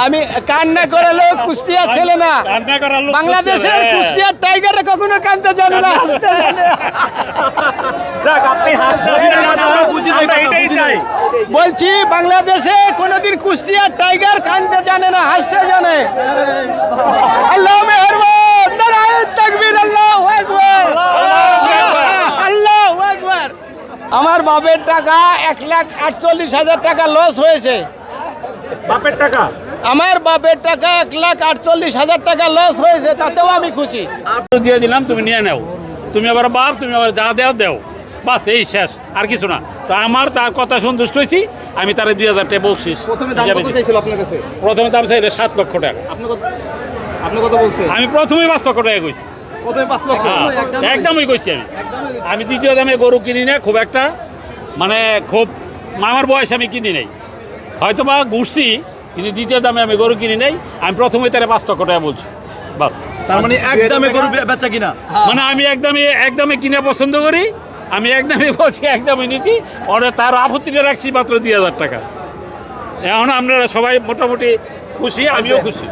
আমি কান্না করে লোক কুষ্টিয়ার ছেলে না, বাংলাদেশের কুষ্টিয়ার টাইগারে কখনো কানতে জানে না, হাসতে জানে। বলছি বাংলাদেশে কোনোদিন কুষ্টিয়ার টাইগার কানতে জানে না, হাসতে জানে। আল্লাহ মেহেরবান, নারায়ে তাকবীর, আল্লাহু আকবার, আল্লাহু আকবার। আমার বাপের টাকা 1,48,000 টাকা লস হয়েছে। বাপের টাকা? আমার বাপের টাকা 1,48,000 টাকা লস হয়েছে, তাতেও আমি খুশি। দিয়ে দিলাম, তুমি নিয়ে নাও। তুমি আবার বাপ, তুমি আবার যা দেও দেও, বাস এই শেষ, আর কিছু না। তো আমার তার কথা সন্তুষ্ট হয়েছি, আমি তার 2,000 টাকা বকশিস। প্রথমে দাম কত চাইছিল আপনার কাছে? প্রথমে দাম চাইলে 7 লক্ষ টাকা। আপনি কত বলছেন? আমি প্রথমেই 5 লক্ষ টাকা কইছি। প্রথমে 5 লক্ষ? একদমই কইছি আমি দ্বিতীয় দামে গরু কিনি না খুব একটা, মানে খুব আমার বয়স আমি কিনি নাই, হয়তো বা ঘুরছি, কিন্তু দ্বিতীয় দামে আমি গরু কিনি নাই। আমি প্রথমেই তারা 5 লক্ষ টাকা বলছি, বাস। তার মানে একদমে গরু বেচা কিনা? মানে আমি একদমে কিনে পছন্দ করি, আমি একদমই বলছি, একদমই নিচ্ছি। ওরা তার আপত্তিটা রাখছি মাত্র 2,000 টাকা। এখন আপনারা সবাই মোটামুটি খুশি, আমিও খুশি।